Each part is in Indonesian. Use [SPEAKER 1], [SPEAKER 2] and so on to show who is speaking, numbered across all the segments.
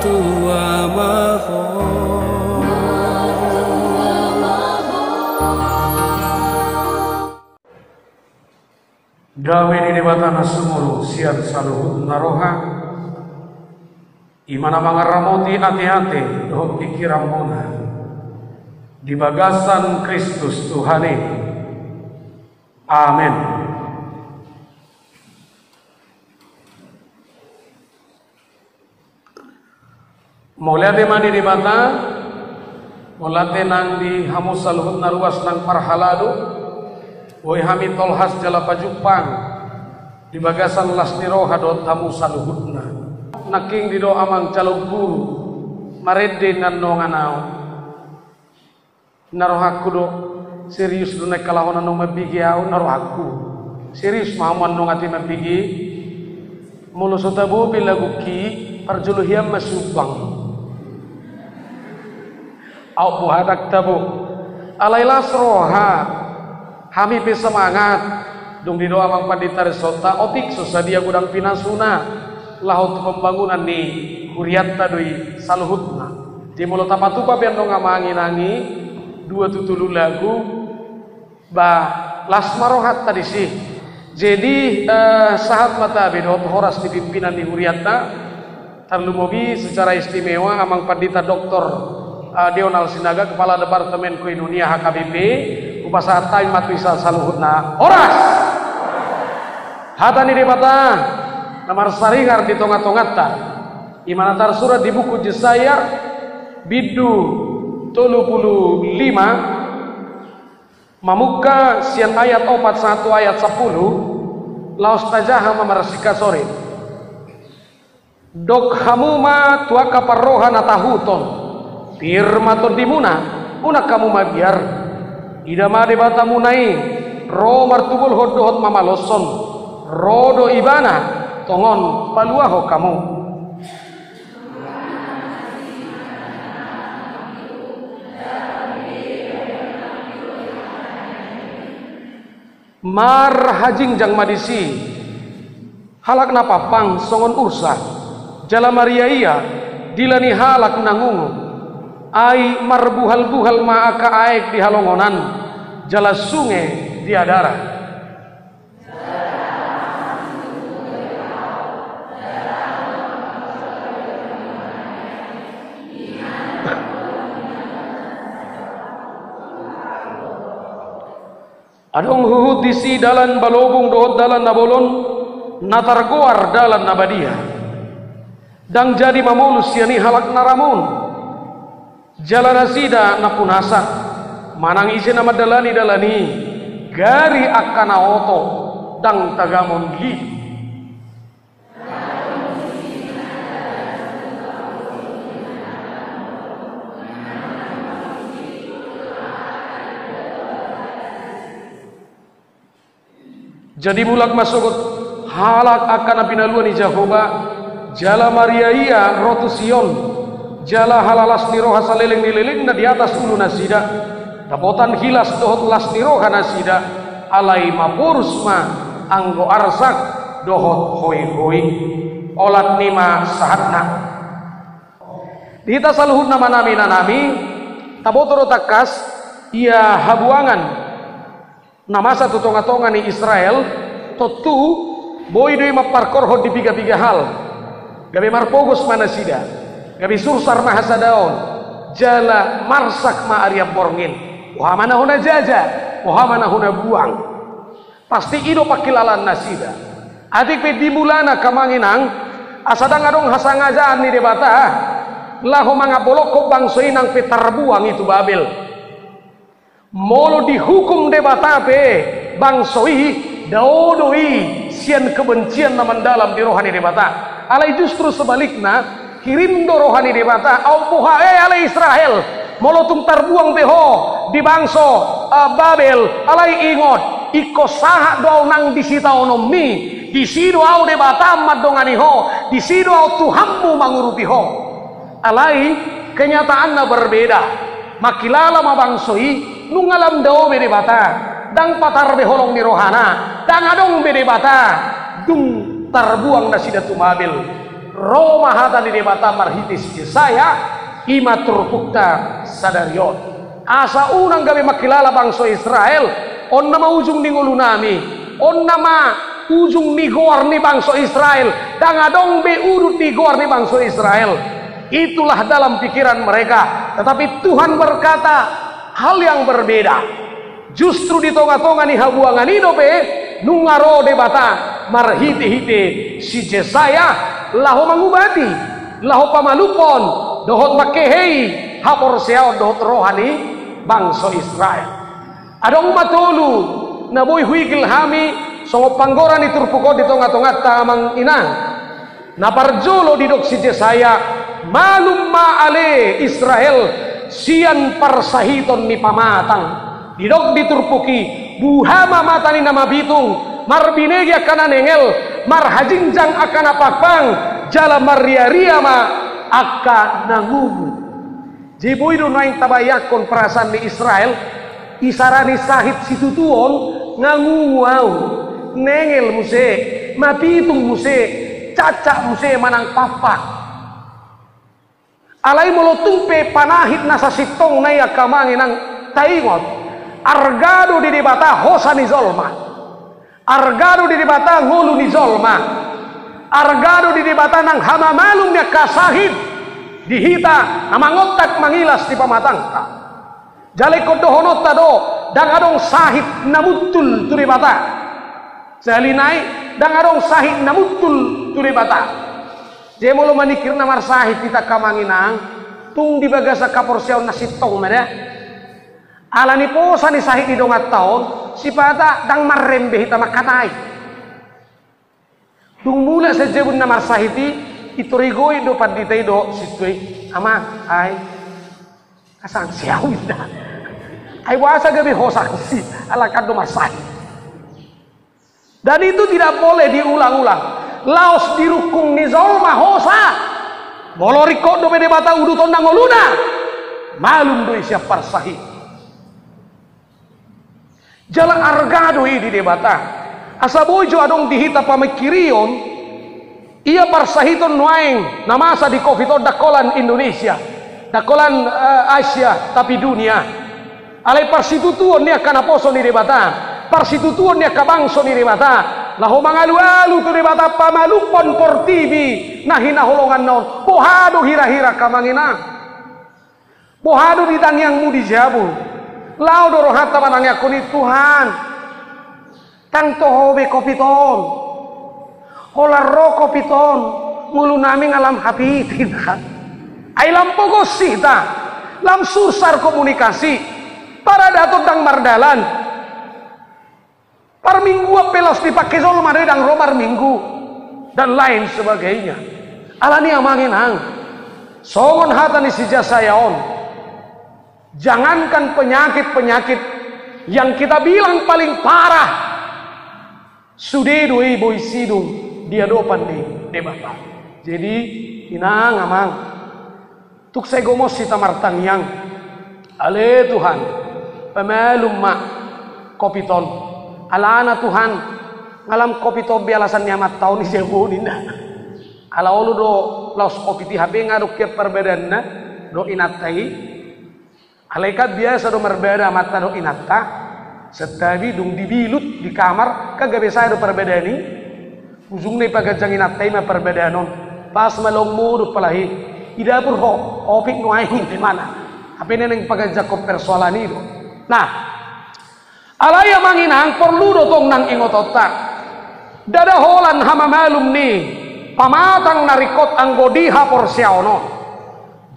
[SPEAKER 1] tua maho.
[SPEAKER 2] Dawe di debatana sumuru sian saluhut naroha imana mangaramoti hati-hati doh pikiramona di bagasan Kristus Tuhane. Amin. Mulai mani di bata, mulai nang di hamus saluhut naruas nang parhaladu. Woi hami tolhas jala pajupang di bagasan lasniroha do tamu saluhutna naking di do amang calog guru marede nan nonganao narohaku do serius do nek kalahona no mabigi au narohaku serius mahaman no ngati mabigi mulu sotabu bilagu ki parjuluhiam masubang au buhadak tabu alailas roha kami bisa semangat dong di doa mang pandita resota otik susadia gudang pinasuna laut pembangunan ni kuriatta doi saluhutna di mulut apa tuh papian dong ngamangi nangi dua tutulu lagu bah lasmarohat tadi sih jadi sahat mata bedot horas di pimpinan di kuriatta tarlumobi secara istimewa amang pandita doktor Deonal Sinaga kepala departemen Koinonia HKBP upasa time matuisa saluhutna horas hatani debata namar saringar di tongat-tongatta imana surat di buku Yesaya bidu 35 mamuka sian ayat 41 ayat 10 laos tajaha mamarasika sore dok hamuma tuaka parrohan atahuton firmaton dimuna una kamu magiar idama debata munai ro martubul hodohot mamaloson rodo ibana tongon paluaho kamu mar hajing jang madisi halak napapang songon ursa jala maria iya dilani halak nangungu ai marbuhal-buhal maaka aek di halongonan jala sungai di adara adong huhut disi dalan balobung dohot dalan nabolon natargoar dalan nabadia dang jadi mamulus yani halak naramun jalana sida napunasa manang isi nama dalani gari akana oto dang tagamon gi jadi bulak masuk halak akana pinaluan ni Jehovah jala Maria iya rotu Sion jala halalas niroha saleleng nileleng na di atas ulu nasida dapotan hilas dohot las niroha nasida alai mapurusma anggo arsak dohot hoi olat nima sahatna dita saluhut nama nami nanami tabotoro takas ia habuangan nama satu tonga-tonga ni Israel totu boy doi maparkorhot di piga-piga hal gabe marpogos manasida gabi sursar mahasadaon jala marsak ma Arya borngin wahamana huna jaja wahamana huna buang pasti ido pakilalan nasida adik pe dimulana kamanginang asadang adong hasangajaan ni debata laho mga boloko bangsoy nang pe tarbuang itu Babel molo dihukum debata pe bangsoy daudoi sian kebencian naman dalam di rohani debata alai justru sebaliknya kirim do rohani debata au puha alai Israel molotung tarbuang beho di bangso Babel alai ingot iko saha do nang disita onomi disido au debata madongani ho disido au tuhammu mangurupi ho alai kenyataanna berbeda makilala mabangsoi nungalam dao be debata dang patar beholong ni rohana dang adong be debata dung tarbuang nasidatu Babel Roma hata di debata marhitis saya imatur bukta sadarion. Asa unang kami makilala bangsa Israel. On nama ujung ni ngulu nami. On nama ujung ni goar ni bangsa Israel. Dangadong be urut ni goar ni bangsa Israel. Itulah dalam pikiran mereka. Tetapi Tuhan berkata hal yang berbeda. Justru di tonga-tonga ni habuangan idope nungaro debata marhite-hite si Jesaya laho mangubati laho pamalupon dohot makehei hapor seao dohot rohani bangsa Israel. Adong matolu na boy huigil hami songo panggora ni turpuko di tonga-tonga tamang inang na parjolo didok si Jesaya malum maale Israel sian parsahiton ni pamatang didok diturpuki buhama matani nama bitung marbinegi akan nengel marhajinjang akan apapang jala maria-ria ma akan nangumu jiboy do naing tabayakon perasaan ni Israel isarani sahit situtuon ngangungu au nengel muse mapitung muse cacak muse manang papak alai molotumpe panahit nasa sitong na yakamangin ng taingot argado di debata hosa ni zolma argado di debata ngulu ni zolma argado di debata nang hamamalum niya kasahid dihita na mangotak mangilas di pamatangka jalay kodohonot tado dang adong sahid namutul tu debata salinay dang adong sahid namutul tu debata jemolo manikir na marsahid kita kamanginang tung dibagasa kaporsyaw na sitong mana alani posa ni sahid di dongat taon si pata dang marrembe hita makatay dung mula sa jebun na marsahiti itorigoy do paditay do sitway ama ay kasang siyaw na ay wasa gabi hosak si alakan do marsahit dan itu tidak boleh diulang-ulang laos dirukung ni zolma hosa moloriko do pede bata uduton nang oluna malum do isya parsahit jalan argado di debata asabojo adong dihita pamikirion ia parsahiton nuaing namasa di kofito dakolan Indonesia dakolan Asia tapi dunia alay parsitutuon niya kanaposo ni debata parsitutuon niya kabangso ni debata laho mangalu-alu tu debata pamalupon portibi na hinahulongan naon pohado hira-hira kamanginang pohado di tangyang mu di jabu lao doro hatta manangya kuni Tuhan tang tohobe kopiton holarro kopiton ngulu nami ngalam hapitin ay lampogo sihta lam susar komunikasi para datot dang mardalan par minggu pelos dipakai zolma dang romar minggu dan lain sebagainya alani amanginang songon hata ni si jasayaon. Jangankan penyakit-penyakit yang kita bilang paling parah sudedo boy sidung dia dopan di debata jadi inang amang tuk segomos si tamartang yang ale Tuhan pemelum mak kopiton alana Tuhan ngalam kopito bialasan nyamat tahun ni jebo ninda ala olu do laos kopiti habe ngaduk ke perbedaan na do inatai alaikat biasa do merbeda mata do inatta setabi dung dibilut di kamar kagak biasa do perbedaan ni ujung ni pagajang inatta ma perbedaan non pas malongmu do palahi ida pur ho opik nuaing di mana apa neneng pagajak ko persoalan itu nah alaya manginang perlu do tong nang ingotota dada holan hama malum ni pamatang narikot anggodiha porsyaono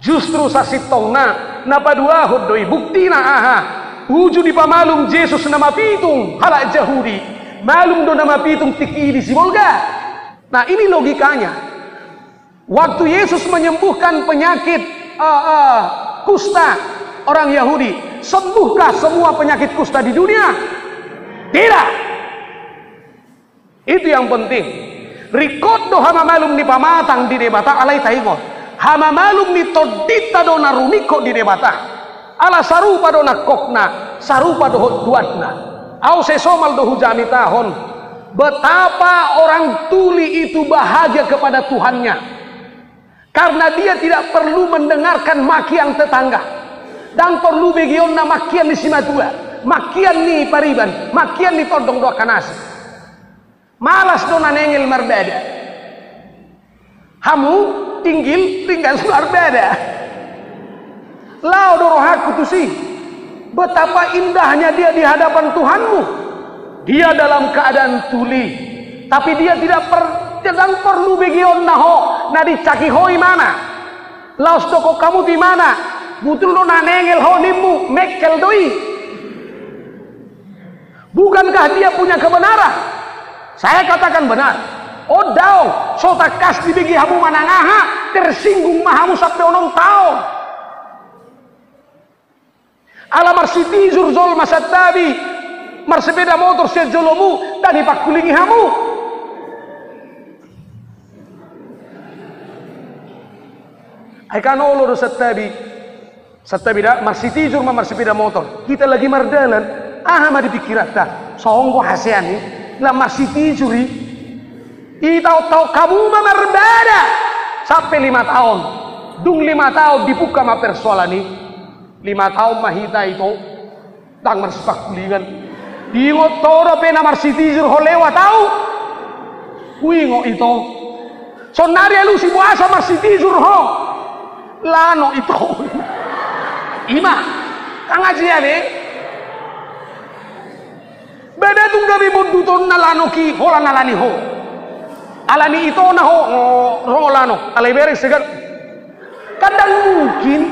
[SPEAKER 2] justru sasitong na padua hudoi bukti na aha uju di pamalum Yesus nama pitung halak Yahudi malum do nama pitung tiki di simolga nah ini logikanya waktu Yesus menyembuhkan penyakit kusta orang Yahudi sembuhkah semua penyakit kusta di dunia? Tidak. Itu yang penting. Rikod do hama malum ni pamatang di debata alay taingon. Hama malum ni todita do naruniko di debata. Ala sarupa do nakokna, sarupa do duatna. Au sesomal do hujami tahon. Betapa orang tuli itu bahagia kepada Tuhannya. Karena dia tidak perlu mendengarkan makian tetangga. Dan perlu begion na makian di simatua. Makian ni pariban. Makian ni todong doa kanasi. Malas dona nengil marbeda. Hamu tinggal marbeda. Lau dorohaku tuh sih. Betapa indahnya dia di hadapan Tuhanmu. Dia dalam keadaan tuli. Tapi dia tidak perlu begion naho. Nadi caki hoi mana? Laos toko kamu di mana? Butul lo nanengel ho nimu mekel doi. Bukankah dia punya kebenaran? Saya katakan benar. Oh daw, so takas dibagi hamu manangaha, tersinggung mahamu sampai onong tao. Alamar siti zurzol masat tabi, marsepeda motor sejolomu, tadi pak kulingi hamu. Aikan olor satabi dah marsiti zur marsepeda motor. Kita lagi mardalan, mah dipikiran dah. Songgo hasean ni. Lah masih tijuri tahu kamu berbeda sampai 5 tahun dung 5 tahun dibuka ma persoalan ini 5 tahun mahita itu tang marsepak kulingan ingot toro pena masih tijur holewa tahu kuingo itu so nari lu si buasa masih tijur ho lano itu ima kang aja nih beda tung gabi boduton nalano ki hola nalani ho alani ito na ho rolano alay beres segan kadang mungkin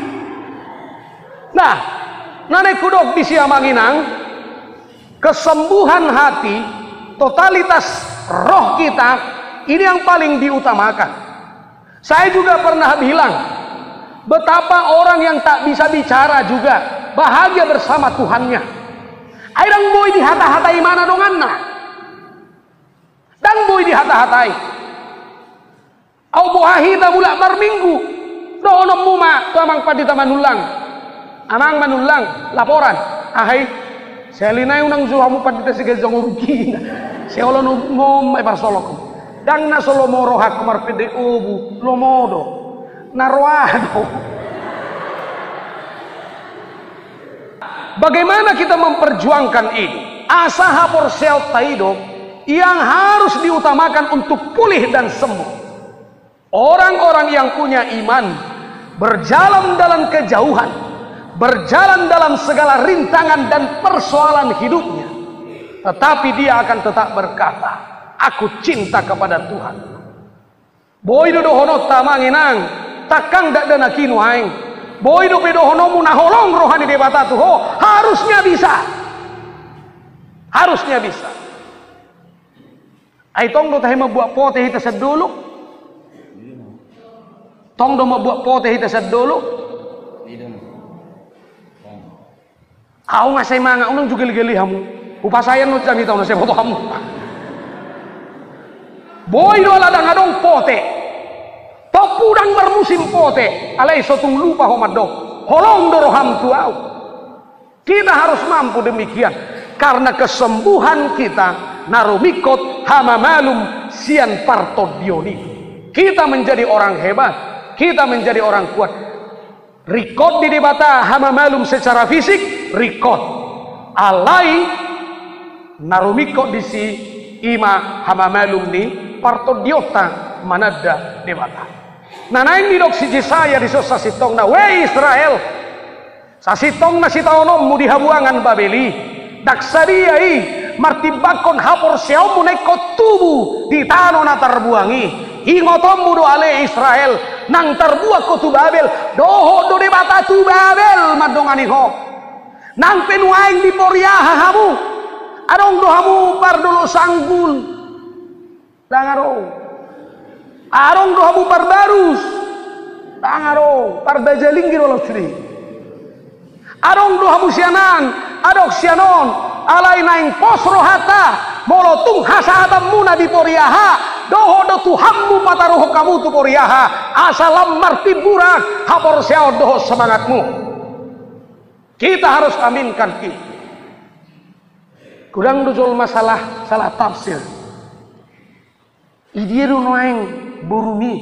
[SPEAKER 2] nah nanay kudok di siya manginang kesembuhan hati totalitas roh kita ini yang paling diutamakan. Saya juga pernah bilang betapa orang yang tak bisa bicara juga bahagia bersama Tuhannya. Airang boy dihata-hatai mana donganna. Dan boy dihata-hatai. Au bohahi ta bulak marminggu. Donom muma tuamang padita manulang. Amang manulang laporan. Ahai selinay unang zuhamu padita sige zonguruki. Seolo ngom ay parsolok. Dang na solo morohak marpede ubu lomodo. Narwado. Bagaimana kita memperjuangkan ini? Asaha porsel taido yang harus diutamakan untuk pulih dan sembuh. Orang-orang yang punya iman berjalan dalam kejauhan, berjalan dalam segala rintangan dan persoalan hidupnya, tetapi dia akan tetap berkata, aku cinta kepada Tuhan. Boy dodohono tamanginang takang dak dana kinu aing. Boy do pedohono munaholong rohani debata tuh ho, harusnya bisa. Harusnya bisa. Ai tong do tahe mabuat pote hita sedulu. Tong do mabuat pote hita sedulu. Au ngasay manga unang jugil-gili hamu. Upasayan no jang hitaw na saya foto hamu. Boy do ladang adong pote. Topudang bermusim pote, alai sotung lupa homado, holong doroham tuau. Kita harus mampu demikian, karena kesembuhan kita narumikot hamamalum sian partodioni. Kita menjadi orang hebat, kita menjadi orang kuat. Rikot di debata hamamalum secara fisik, rikot. Alai narumikot di si ima hamamalum ni partodiota manada debata. Nanaing didok si Jisaya di sosa sitong na we Israel sasitong na sitaonom mu dihabuangan Babeli daksariai martibakon hapor siyaw mu naikot tubu di tano na tarbuangi hingotom mu do ale Israel nang tarbuak ko tu Babel doho do debata tu Babel madongani ho nang penuaing di poriaha hamu arong do hamu pardolo sanggul dangaro arong dohamu parbarus tangaro pardajalinggir walau curi arong dohamu sianan adok sianon alai naing posro hata molotung hasahatam muna di poriaha doho do tuhammu mataruho kamu tu poriaha asalam martiburak hapor siao doho semangatmu. Kita harus aminkan itu. Kurang dujol masalah salah tafsir idiru noeng burumi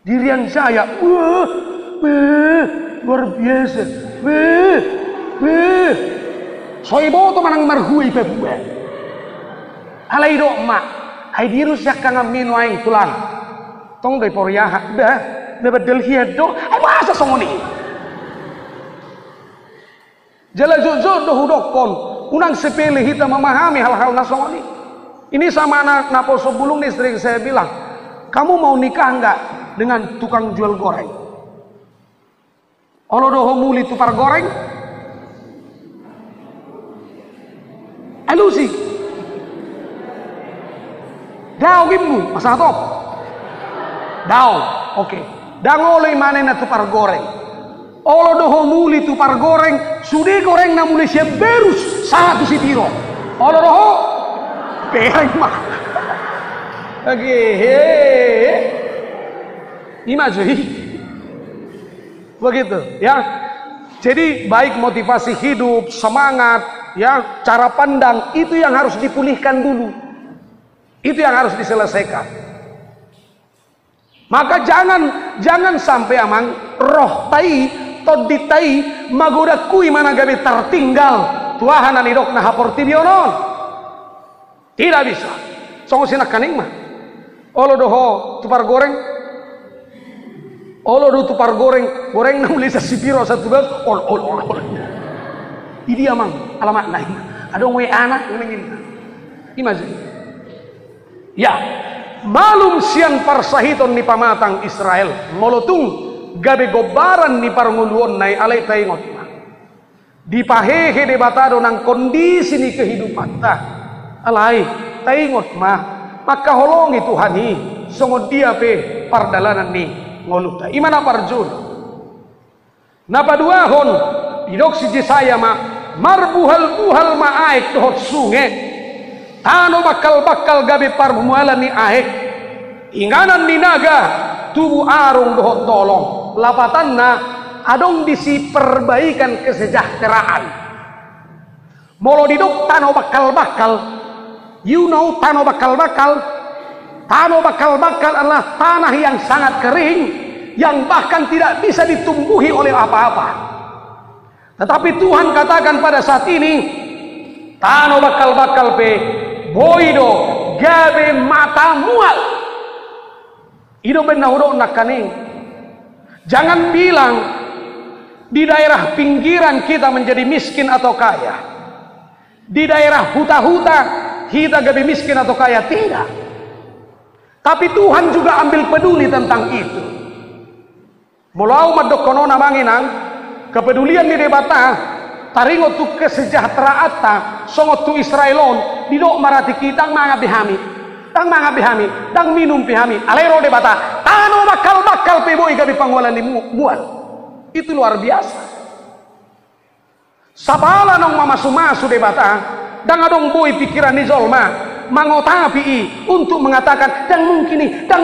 [SPEAKER 2] Dirian saya, luar biasa. Soibo to manang marhui bebue. Alai do mak, hai dirus yak kang amin waing tulang. Tong dai poriah dah, bedel hiado, ai masa songoni. Jala jujur do hudokon, unang sepele kita memahami hal-hal nasongoni. Ini sama anak naposo bulung nih sering saya bilang, kamu mau nikah enggak dengan tukang jual goreng? Olo doho muli tupar goreng? Alusi. Dao gimmu, masa top? Dao, oke. Dangoleh mana na tupar goreng? Olo doho muli tupar goreng, sudah goreng na muli siya berus satu si tiro. Olo doho bereng mah. Oke, imajui. Begitu, ya. Jadi baik motivasi hidup, semangat, ya, cara pandang itu yang harus dipulihkan dulu. Itu yang harus diselesaikan. Maka jangan sampai amang roh tai toditai magoda kui mana gabe tertinggal tuahan anidok na haporti bionon. Tidak bisa. Songo sinak kaning mah. Olo doho tupar goreng. Olo do tupar goreng na muli sa sipiro satu bel. Ol. Idi amang alamat lain. Adong we anak ngingin. Imagine. Ya, malum sian parsahiton ni pamatang Israel molotung gabe gobaran ni parnguluon nai alay taingot dipahehe debatado ng kondisi ni kehidupan ta alay taingot maka holongi Tuhan ni songod dia pe pardalanan ni ngoluta imana parjun napaduahon idok si Jesaya marbuhal-buhal maaik dohot sunge tano bakal gabe parmualan ni ahek inganan ni naga tubuh arung dohot tolong lapatan na adong disi perbaikan kesejahteraan molo didok tano bakal you know tano bakal adalah tanah yang sangat kering yang bahkan tidak bisa ditumbuhi oleh apa-apa tetapi Tuhan katakan pada saat ini tano bakal pe boido gabe mata mual ido benahuro nakaning jangan bilang di daerah pinggiran kita menjadi miskin atau kaya di daerah huta-huta kita gabe miskin atau kaya tidak tapi Tuhan juga ambil peduli tentang itu mulau madokono namanginang kepedulian di debata taringot tu kesejahteraatan songot tu Israelon didok marati kitang mga bihami tang minum bihami alero debata tano bakal peboy gabi pangwalan ni mual itu luar biasa sabala nong mamasumasu debata dang adong boy pikiran ni zolma mangotapi untuk mengatakan dang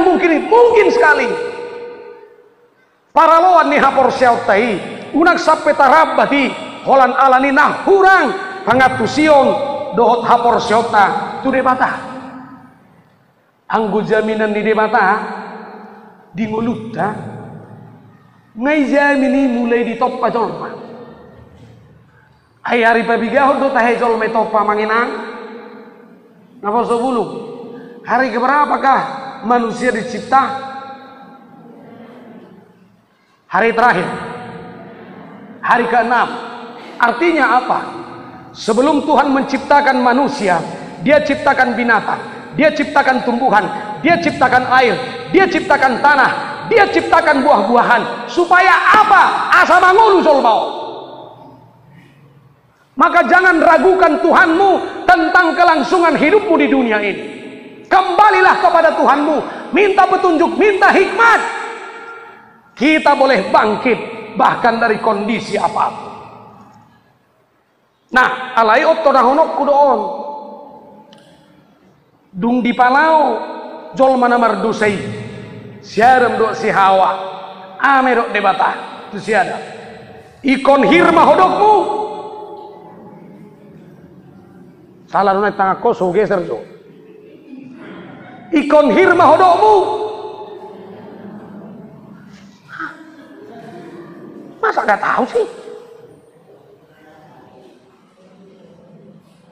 [SPEAKER 2] mungkin sekali paraloan ni hapor syautai unang sampai tarabati holan alani nah hurang pangatusion dohot hapor syota tu debata anggo jaminan di debata di ngulutta ngai jamini mulai di toppa jolma ay hari pabigahon do tahe jolma toppa manginang napa sobulu hari keberapakah manusia dicipta hari terakhir hari ke-6 artinya apa? Sebelum Tuhan menciptakan manusia, Dia ciptakan binatang, Dia ciptakan tumbuhan, Dia ciptakan air, Dia ciptakan tanah, Dia ciptakan buah-buahan. Supaya apa? Asa mangulu solbau. Maka jangan ragukan Tuhanmu tentang kelangsungan hidupmu di dunia ini. Kembalilah kepada Tuhanmu, minta petunjuk, minta hikmat. Kita boleh bangkit bahkan dari kondisi apapun. Nah, alai otto nahonok kudoon. Dung di palau jol mana mardusai. Siaram do si Hawa. Ame do debata. Tu siada. Ikon hirma hodokmu. Salah nunay tangak ko so geser jo. Ikon hirma hodokmu. Masa gak tahu sih?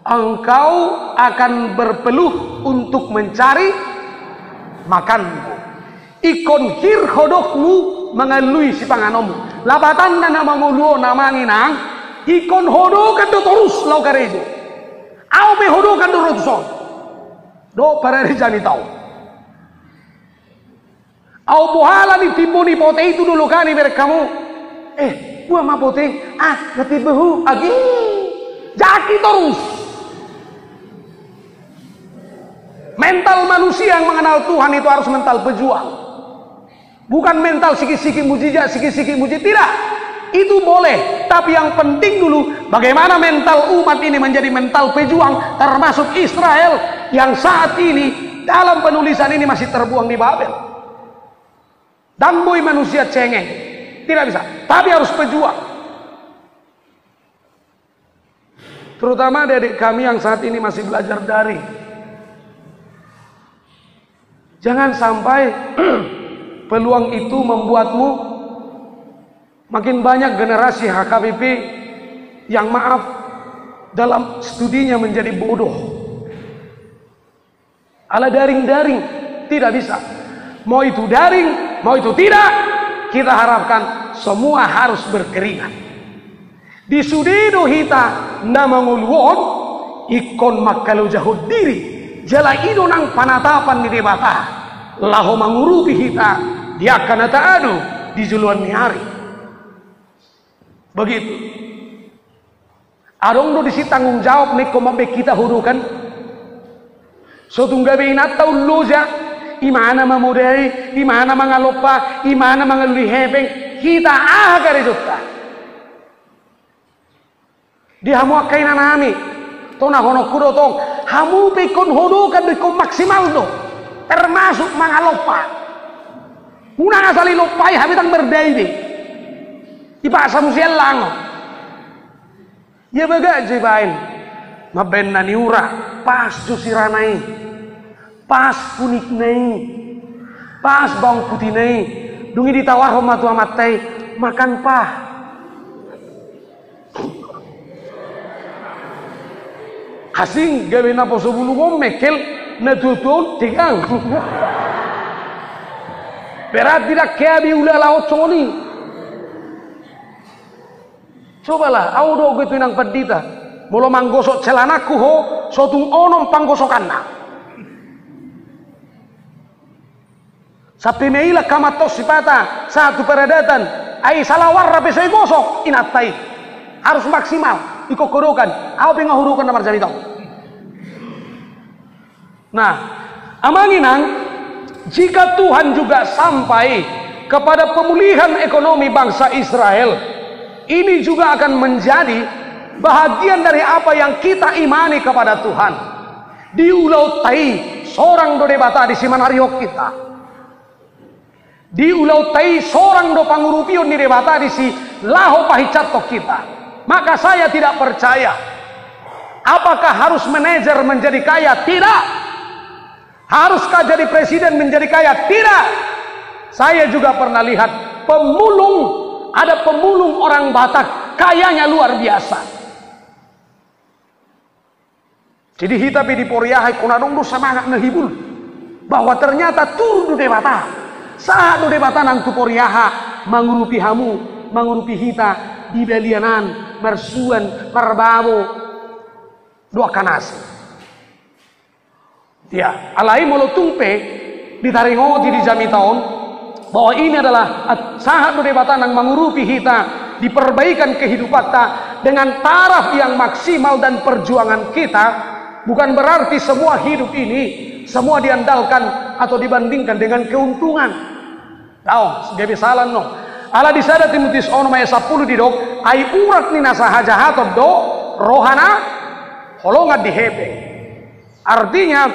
[SPEAKER 2] Engkau akan berpeluh untuk mencari makanmu. Ikon hir hodokmu mengalui si panganomu. Labatan na nama muluo nama nginang. Ikon hodokan do terus lau karejo. Au be hodokan do rotuson. Do para rijani tau. Au buhala ni timbo ni pote itu dulu kani merekamu. Buah ma pote. Ngerti behu. Agi. Jaki terus. Mental manusia yang mengenal Tuhan itu harus mental pejuang. Bukan mental siki-siki mujizat, siki-siki mujizat. Tidak. Itu boleh. Tapi yang penting dulu, bagaimana mental umat ini menjadi mental pejuang, termasuk Israel yang saat ini dalam penulisan ini masih terbuang di Babel. Dan boy manusia cengeng. Tidak bisa. Tapi harus pejuang. Terutama adik kami yang saat ini masih belajar daring. Jangan sampai peluang itu membuatmu makin banyak generasi HKBP yang maaf dalam studinya menjadi bodoh. Ala daring-daring tidak bisa. Mau itu daring, mau itu tidak, kita harapkan semua harus berkeringat. Di sudido hita namanguluon ikon makalu jahud diri. Jala ido nang panatapan ni debata laho mangurupi hita dia akan adu di juluan ni hari. Begitu. Adong do disi tanggung jawab ni komabe kita hurukan. So tunggabe inataw loja imana mamudai, imana mangalopa, imana mangalihebeng kita agari jutta. Di hamu kaina nami. Tona hono kudo tong hamu pekon hodo kan bekon maksimal do termasuk mangalopa una asali lopai habitang berdai ipasa musial lango ya baga jebain maben na niura pas jusiranai pas kunik nai pas bawang putih nai dungi ditawar homatu amatai makan pah. Asing gawin na po sa bulungo mekel na tutun tigang. Berat tidak kaya biula laut soni. Cobalah, aku do gitu nang pedita. Mula manggosok celanaku ho, sotung onom panggosokan na. Sapi meila kamatos sipata satu peradatan. Ai salawar rapi saya gosok inatai. Harus maksimal. Ikokorokan, apa yang ngahurukan namar jari tahu. Nah, amanginang, jika Tuhan juga sampai kepada pemulihan ekonomi bangsa Israel, ini juga akan menjadi bahagian dari apa yang kita imani kepada Tuhan. Di Ulau Tai, seorang do debata di Simanariok kita. Di Ulau Tai, seorang do pangurupion di debata di si Laho Pahicatok kita. Maka saya tidak percaya. Apakah harus manajer menjadi kaya? Tidak. Haruskah jadi presiden menjadi kaya? Tidak. Saya juga pernah lihat pemulung. Ada pemulung orang Batak. Kayanya luar biasa. Jadi hitapi di poriahai kunadong do semangat ngehibul. Bahwa ternyata turun do debata. Saat do debata nang tu poriaha. Mangurupi hamu. Mangurupi hita. Di belianan. Mersuan, merbabo, dua kanasi. Ya, alai molo tumpe ditaringoti di jami tahun bahwa ini adalah saat debatan yang mengurupi kita diperbaikan kehidupan kita dengan taraf yang maksimal dan perjuangan kita. Bukan berarti semua hidup ini semua diandalkan atau dibandingkan dengan keuntungan. Tahu, sebagai salah no. Ala disada Timotius ono maya 10 di dok ai urat ni nasaha jahatot do rohana holongat dihebe. Artinya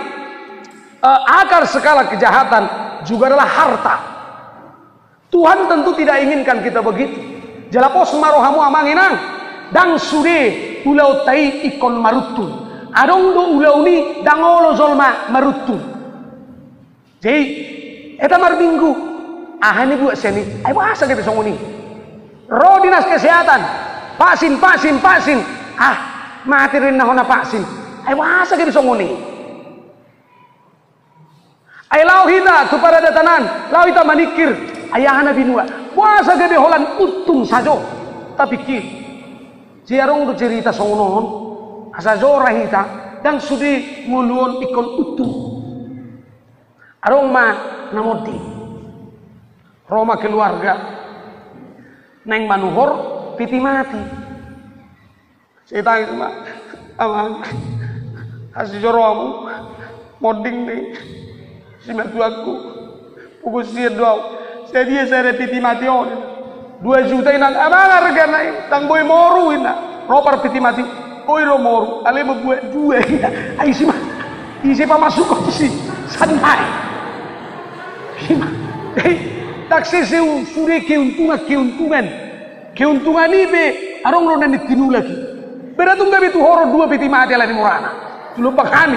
[SPEAKER 2] akar segala kejahatan juga adalah harta. Tuhan tentu tidak inginkan kita begitu. Jalapos marohamu amanginang dang sude ulau tai ikon marutun. Adong do ulau ni dangolo zolma marutun. Jadi eta marbinggu ahani buat seni, ay bahasa kita songoni. Roh dinas kesehatan, vaksin. Mati rin na vaksin. Ay wasa gini songoni. Ay lau hita tu pada datanan, lau hita manikir, ayahan na binua. Wasa gini holan utung sajo. Tapi kir, jarong tu cerita songonon, asa zora hita dan sudi nguluon ikon utung. Arong ma namodi, Roma keluarga, neng manuhor piti mati. Saya tanya sama amang, hasil joromu, moding nih, si mertuaku, pukul siar doa, saya piti mati on, 2 juta inang amang harga naik, tang boy moru ina, ropar piti mati, boy ro moru, ale membuat dua ina, ayo si mah, isi pamasuk kok si, santai, taksi sudah keuntungan ini be, arong ronan ditinu lagi. Beratung gabi tu horo 2 piti mati lah di Morana. Lupa kami.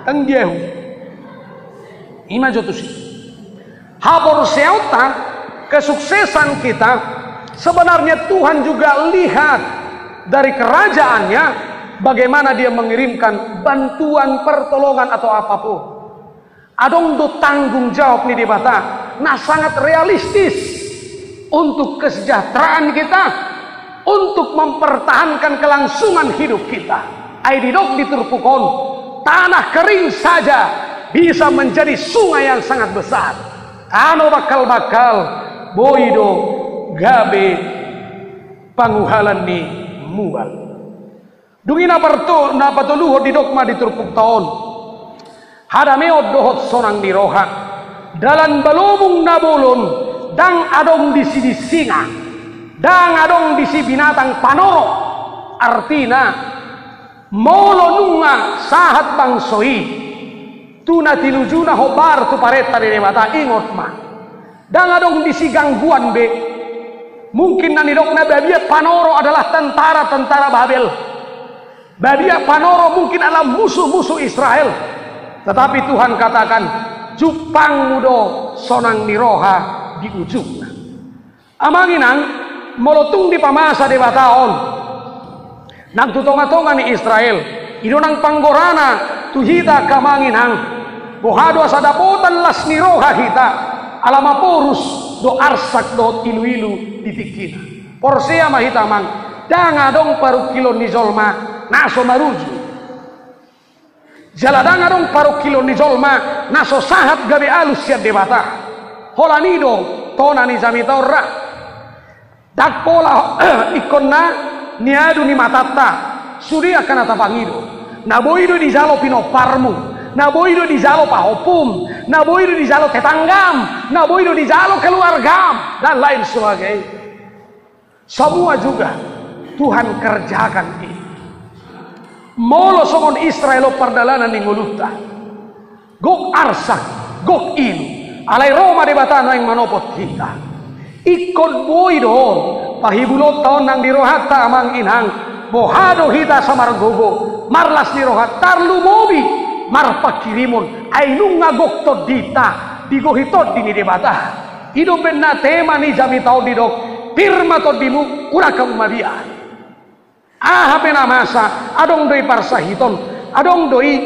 [SPEAKER 2] Tang jauh. Ima jotusi. Habor seota kesuksesan kita sebenarnya Tuhan juga lihat dari kerajaannya bagaimana dia mengirimkan bantuan pertolongan atau apapun. Adong do tanggung jawab nih di bata. Nah sangat realistis untuk kesejahteraan kita. Untuk mempertahankan kelangsungan hidup kita. Aididok diturpukon, tanah kering saja bisa menjadi sungai yang sangat besar. Ano bakal boido gabe panguhalan ni mual. Dungi na patuluho didokma diturpuk taon. Hadameod dohot sonang di roha. Dalan balumung nabulun dang adong di sini singa. Dang adong disi binatang panoro, artina molo nunga sahat bangsoi tuna tilujuna hobar tu pareta di mata ingot ma. Dang adong disi gangguan be, mungkin nanidok na babia panoro adalah tentara Babel. Babia panoro mungkin adalah musuh-musuh Israel. Tetapi Tuhan katakan jupang mudo sonang niroha di ujungnya. Amanginang molotung di pamasa di bataon nagtutonga-tonga ni Israel ino nang panggorana tuhita kamanginang bohado sa daputan las ni roha hita alamapurus do arsak do ilu-ilu ditikina porsia mahitamang danga dong paru kilo ni zolma naso maruju jaladanga dong paru kilo ni zolma naso sahat gabe alus siad di bata holanido tona ni zamita orra dakpola ikonna niadu ni matata suri akan atapangido naboido di jalo pinoparmu naboido di jalo pahopum naboido di jalo tetanggam naboido di jalo keluargam dan lain sebagainya. Semua juga Tuhan kerjakan ini. Molo songon Israel perdalanan ning nguluta gok arsak gok ilu alai Roma di batana yang manopot kita ikon boidon pahibulot taon nang dirohata amang inhang bohado hita samargogo marlas dirohat tarlu mobi marpakirimun ainung ngagok to dita digohitot dini debata hidup benna tema ni jami tau didok firma to dimu urakam mabia pena masa adong doi parsahiton adong doi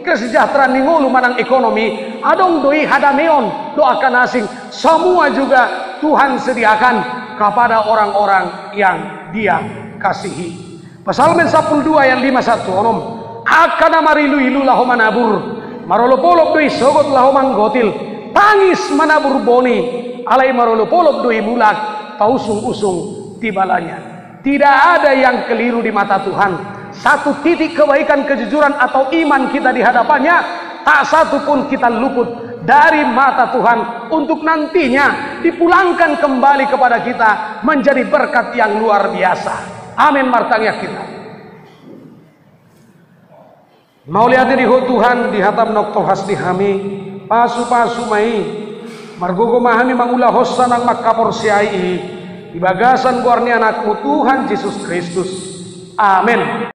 [SPEAKER 2] kesejahteraan ningulu manang ekonomi adong doi hadameon doakan asing semua juga Tuhan sediakan kepada orang-orang yang Dia kasihi. Psalmen 12 yang 51 onom akan marilu-ilu laho manabur marolopolop doi sogot laho manggotil tangis manabur boni alai marolopolop doi mulak pausung-usung tibalanya. Tidak ada yang keliru di mata Tuhan. Satu titik kebaikan, kejujuran atau iman kita di hadapannya, tak satu pun kita luput dari mata Tuhan untuk nantinya dipulangkan kembali kepada kita menjadi berkat yang luar biasa. Amin martangnya kita. Mau lihat di Tuhan di hatam nokto hasdi hami pasu-pasu mai margogo mahami mangulah hossa nang makaporsiai di bagasan guarni anakmu Tuhan Yesus Kristus. Amin.